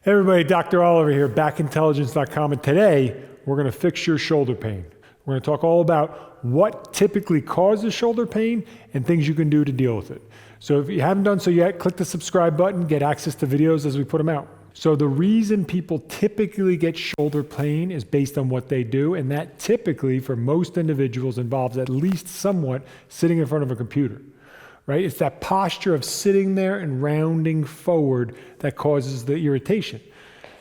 Hey everybody, Dr. Oliver here, backintelligence.com, and today we're going to fix your shoulder pain. We're going to talk all about what typically causes shoulder pain and things you can do to deal with it. So if you haven't done so yet, click the subscribe button, get access to videos as we put them out. So the reason people typically get shoulder pain is based on what they do, and that typically, for most individuals, involves at least somewhat sitting in front of a computer. Right? It's that posture of sitting there and rounding forward that causes the irritation.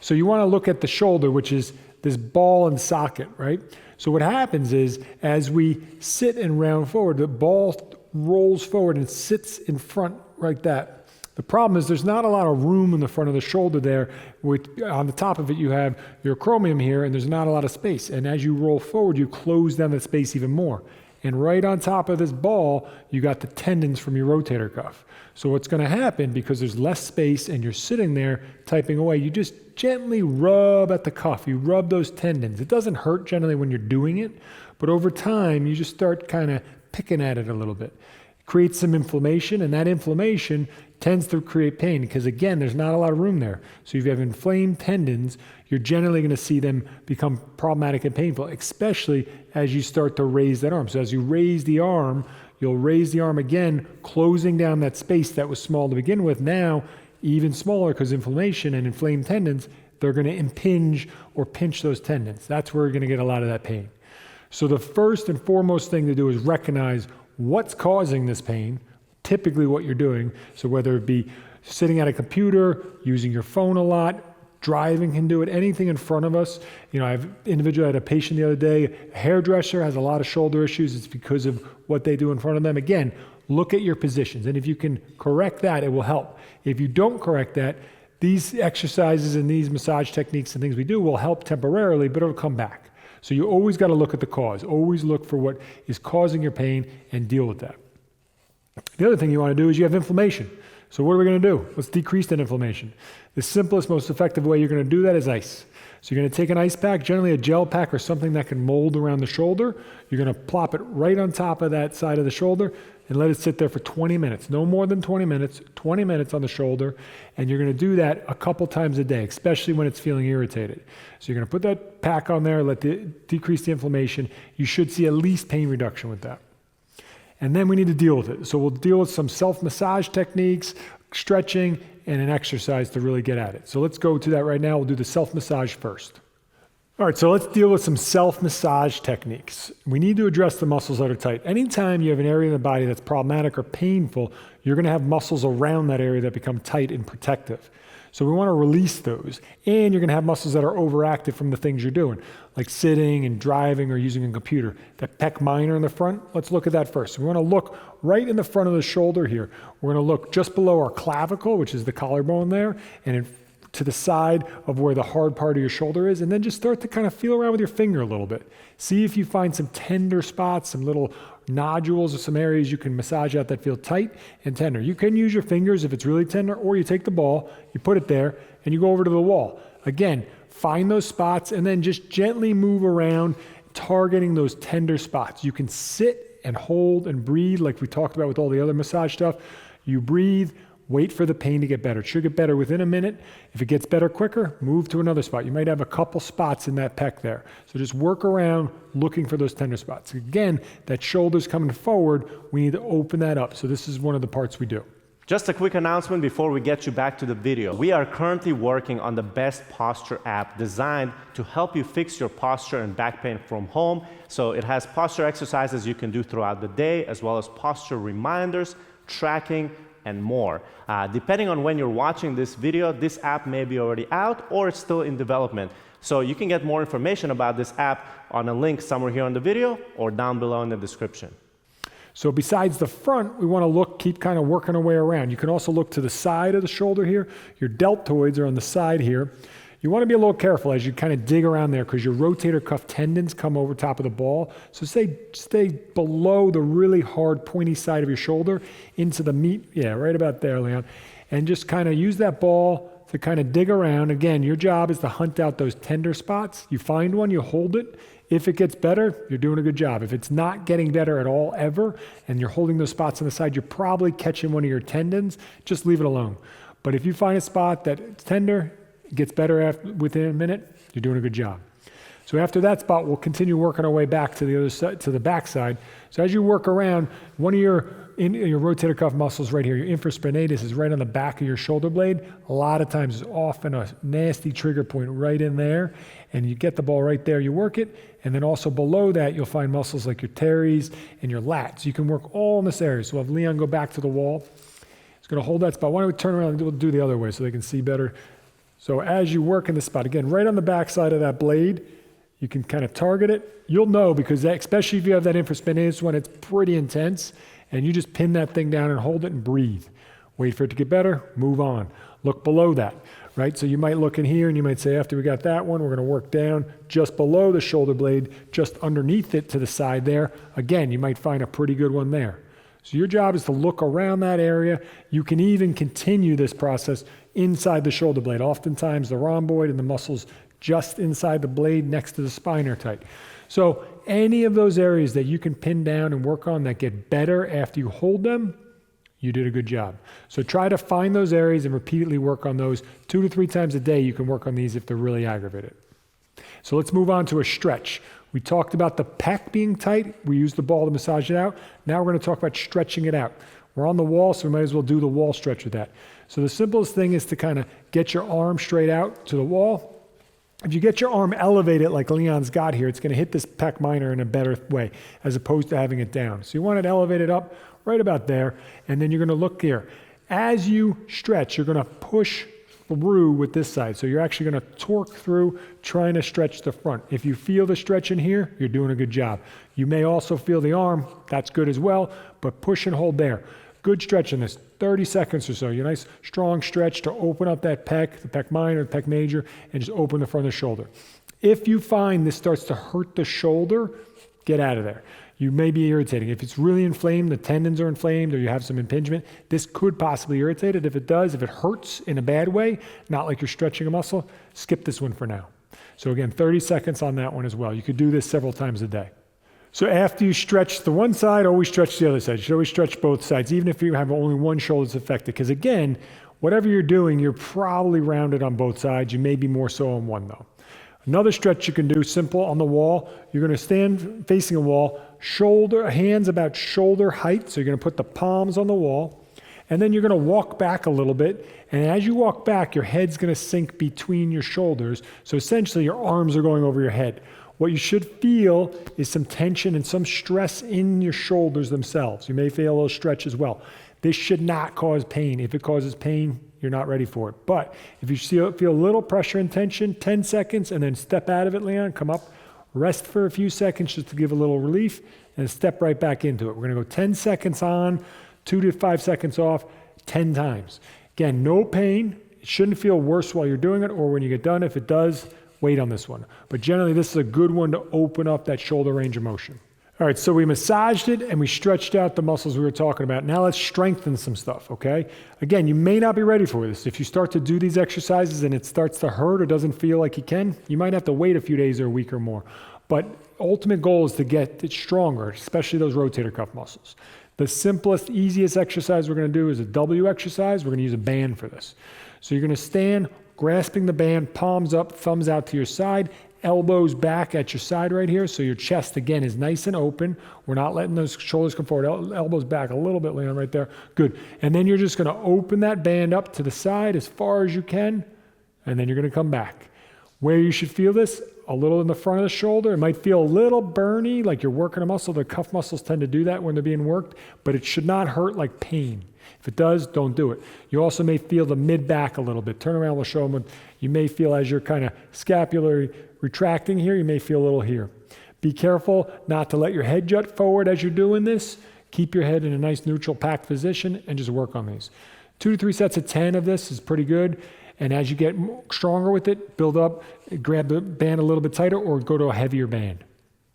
So you want to look at the shoulder, which is this ball and socket, right? So what happens is, as we sit and round forward, the ball rolls forward and sits in front like that. The problem is there's not a lot of room in the front of the shoulder there. On the top of it, you have your acromion here, and there's not a lot of space. And as you roll forward, you close down that space even more. And right on top of this ball, you got the tendons from your rotator cuff. So what's going to happen, because there's less space and you're sitting there typing away, you just gently rub at the cuff. You rub those tendons. It doesn't hurt generally when you're doing it, but over time, you just start kind of picking at it a little bit. It creates some inflammation, and that inflammation tends to create pain because, again, there's not a lot of room there. So if you have inflamed tendons, you're generally going to see them become problematic and painful, especially as you start to raise that arm. So as you raise the arm, you'll raise the arm again, closing down that space that was small to begin with. Now, even smaller, because inflammation and inflamed tendons, they're going to impinge or pinch those tendons. That's where you're going to get a lot of that pain. So the first and foremost thing to do is recognize what's causing this pain, typically what you're doing. So whether it be sitting at a computer, using your phone a lot, driving can do it, anything in front of us. You know, I had a patient the other day, a hairdresser has a lot of shoulder issues. It's because of what they do in front of them. Again, look at your positions. And if you can correct that, it will help. If you don't correct that, these exercises and these massage techniques and things we do will help temporarily, but it'll come back. So you always got to look at the cause. Always look for what is causing your pain and deal with that. The other thing you want to do is you have inflammation. So what are we going to do? Let's decrease that inflammation. The simplest, most effective way you're going to do that is ice. So you're going to take an ice pack, generally a gel pack or something that can mold around the shoulder. You're going to plop it right on top of that side of the shoulder and let it sit there for 20 minutes. No more than 20 minutes, 20 minutes on the shoulder. And you're going to do that a couple times a day, especially when it's feeling irritated. So you're going to put that pack on there, decrease the inflammation. You should see at least pain reduction with that. And then we need to deal with it. So we'll deal with some self-massage techniques, stretching, and an exercise to really get at it. So let's go to that right now. We'll do the self-massage first. All right, so let's deal with some self-massage techniques. We need to address the muscles that are tight. Anytime you have an area in the body that's problematic or painful, you're going to have muscles around that area that become tight and protective. So we want to release those. And you're going to have muscles that are overactive from the things you're doing, like sitting and driving or using a computer. That pec minor in the front, let's look at that first. So we want to look right in the front of the shoulder here. We're going to look just below our clavicle, which is the collarbone there, and to the side of where the hard part of your shoulder is, and then just start to kind of feel around with your finger a little bit. See if you find some tender spots, some little nodules or some areas you can massage out that feel tight and tender. You can use your fingers if it's really tender, or you take the ball, you put it there, and you go over to the wall. Again, find those spots and then just gently move around, targeting those tender spots. You can sit and hold and breathe like we talked about with all the other massage stuff. You breathe, wait for the pain to get better. It should get better within a minute. If it gets better quicker, move to another spot. You might have a couple spots in that pec there. So just work around looking for those tender spots. Again, that shoulder's coming forward. We need to open that up. So this is one of the parts we do. Just a quick announcement before we get you back to the video. We are currently working on the best posture app designed to help you fix your posture and back pain from home. So it has posture exercises you can do throughout the day, as well as posture reminders, tracking, and more. Depending on when you're watching this video, this app may be already out or it's still in development. So you can get more information about this app on a link somewhere here on the video or down below in the description. So besides the front, we want to keep kind of working our way around. You can also look to the side of the shoulder here. Your deltoids are on the side here. You want to be a little careful as you kind of dig around there because your rotator cuff tendons come over top of the ball. So stay below the really hard pointy side of your shoulder into the meat. Yeah, right about there, Leon. And just kind of use that ball to kind of dig around. Again, your job is to hunt out those tender spots. You find one, you hold it. If it gets better, you're doing a good job. If it's not getting better at all ever, and you're holding those spots on the side, you're probably catching one of your tendons. Just leave it alone. But if you find a spot that's tender, it gets better within a minute, you're doing a good job. So after that spot, we'll continue working our way back to the other side, to the back side. So as you work around, one of your rotator cuff muscles right here, your infraspinatus, is right on the back of your shoulder blade. A lot of times it's often a nasty trigger point right in there, and you get the ball right there, you work it, and then also below that, you'll find muscles like your teres and your lats. You can work all in this area. So we'll have Leon go back to the wall. He's gonna hold that spot. Why don't we turn around and we'll do the other way so they can see better. So as you work in the spot, again, right on the back side of that blade, you can kind of target it. You'll know because that, especially if you have that infraspinatus one, it's pretty intense, and you just pin that thing down and hold it and breathe. Wait for it to get better, move on. Look below that, right? So you might look in here and you might say, after we got that one, we're gonna work down just below the shoulder blade, just underneath it to the side there. Again, you might find a pretty good one there. So your job is to look around that area. You can even continue this process inside the shoulder blade. Oftentimes the rhomboid and the muscles just inside the blade next to the spine are tight. So any of those areas that you can pin down and work on that get better after you hold them, you did a good job. So try to find those areas and repeatedly work on those. 2 to 3 times a day you can work on these if they're really aggravated. So let's move on to a stretch. We talked about the pec being tight. We used the ball to massage it out. Now we're going to talk about stretching it out. We're on the wall, so we might as well do the wall stretch with that. So the simplest thing is to kind of get your arm straight out to the wall. If you get your arm elevated like Leon's got here, it's going to hit this pec minor in a better way as opposed to having it down. So you want it elevated up right about there, and then you're going to look here. As you stretch, you're going to push through with this side. So you're actually going to torque through trying to stretch the front. If you feel the stretch in here, you're doing a good job. You may also feel the arm. That's good as well, but push and hold there. Good stretch in this, 30 seconds or so. Your nice strong stretch to open up that pec, the pec minor, the pec major, and just open the front of the shoulder. If you find this starts to hurt the shoulder, get out of there. You may be irritating. If it's really inflamed, the tendons are inflamed, or you have some impingement, this could possibly irritate it. If it does, if it hurts in a bad way, not like you're stretching a muscle, skip this one for now. So again, 30 seconds on that one as well. You could do this several times a day. So after you stretch the one side, always stretch the other side. You should always stretch both sides, even if you have only one shoulder that's affected. Because again, whatever you're doing, you're probably rounded on both sides. You may be more so on one though. Another stretch you can do, simple on the wall. You're going to stand facing a wall, hands about shoulder height. So you're going to put the palms on the wall. And then you're going to walk back a little bit. And as you walk back, your head's going to sink between your shoulders. So essentially your arms are going over your head. What you should feel is some tension and some stress in your shoulders themselves. You may feel a little stretch as well. This should not cause pain. If it causes pain, you're not ready for it. But if you feel a little pressure and tension, 10 seconds, and then step out of it, Leon, come up, rest for a few seconds just to give a little relief, and step right back into it. We're going to go 10 seconds on, 2 to 5 seconds off, 10 times. Again, no pain. It shouldn't feel worse while you're doing it or when you get done. If it does, wait on this one. But generally, this is a good one to open up that shoulder range of motion. All right, so we massaged it and we stretched out the muscles we were talking about. Now let's strengthen some stuff, okay? Again, you may not be ready for this. If you start to do these exercises and it starts to hurt or doesn't feel like you can, you might have to wait a few days or a week or more. But ultimate goal is to get it stronger, especially those rotator cuff muscles. The simplest, easiest exercise we're gonna do is a W exercise. We're gonna use a band for this. So you're gonna stand, grasping the band, palms up, thumbs out to your side, elbows back at your side right here. So your chest, again, is nice and open. We're not letting those shoulders come forward. Elbows back a little bit, Leon, right there. Good. And then you're just going to open that band up to the side as far as you can, and then you're going to come back. Where you should feel this, a little in the front of the shoulder. It might feel a little burny, like you're working a muscle. The cuff muscles tend to do that when they're being worked, but it should not hurt like pain. If it does, don't do it. You also may feel the mid-back a little bit. Turn around, we'll show them. You may feel as you're kind of scapulary retracting here, you may feel a little here. Be careful not to let your head jut forward as you're doing this. Keep your head in a nice neutral packed position and just work on these. 2 to 3 sets of 10 of this is pretty good. And as you get stronger with it, build up, grab the band a little bit tighter or go to a heavier band.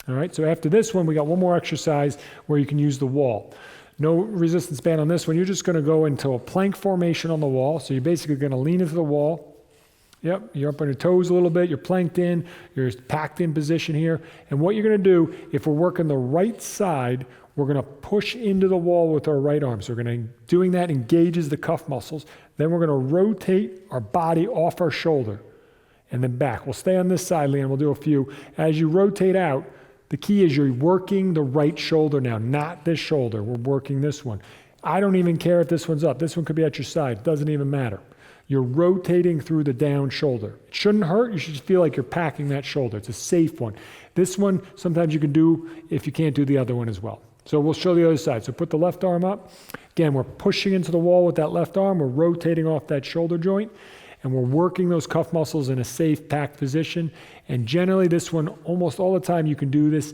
All right, so after this one, we got one more exercise where you can use the wall. No resistance band on this one. You're just going to go into a plank formation on the wall. So you're basically going to lean into the wall, Yep, you're up on your toes a little bit, you're planked in, you're packed in position here. And what you're gonna do, if we're working the right side, we're gonna push into the wall with our right arm. So doing that engages the cuff muscles. Then we're gonna rotate our body off our shoulder and then back. We'll stay on this side, Leanne, we'll do a few. As you rotate out, the key is you're working the right shoulder now, not this shoulder. We're working this one. I don't even care if this one's up. This one could be at your side, doesn't even matter. You're rotating through the down shoulder. It shouldn't hurt, you should just feel like you're packing that shoulder. It's a safe one. This one, sometimes you can do if you can't do the other one as well. So we'll show the other side. So put the left arm up. Again, we're pushing into the wall with that left arm. We're rotating off that shoulder joint. And we're working those cuff muscles in a safe, packed position. And generally this one, almost all the time, you can do this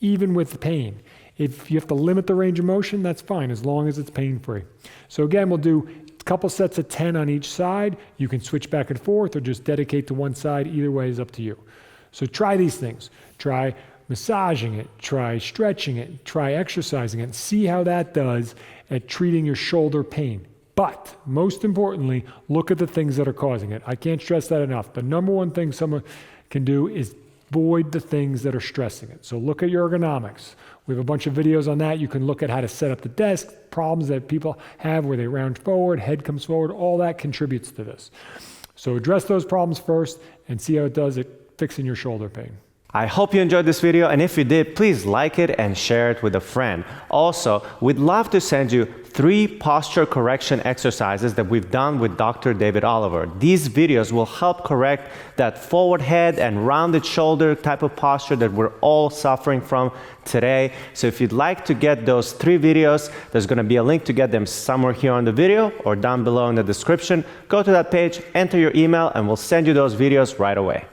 even with pain. If you have to limit the range of motion, that's fine, as long as it's pain-free. So again, we'll do a couple sets of 10 on each side. You can switch back and forth or just dedicate to one side. Either way is up to you. So try these things. Try massaging it, try stretching it, try exercising it, see how that does at treating your shoulder pain. But most importantly, look at the things that are causing it. I can't stress that enough. The number one thing someone can do is avoid the things that are stressing it. So look at your ergonomics. We have a bunch of videos on that. You can look at how to set up the desk, problems that people have where they round forward, head comes forward, all that contributes to this. So address those problems first and see how it does at fixing your shoulder pain. I hope you enjoyed this video, and if you did, please like it and share it with a friend. Also, we'd love to send you 3 posture correction exercises that we've done with Dr. David Oliver. These videos will help correct that forward head and rounded shoulder type of posture that we're all suffering from today. So if you'd like to get those 3 videos, there's going to be a link to get them somewhere here on the video or down below in the description. Go to that page, enter your email, and we'll send you those videos right away.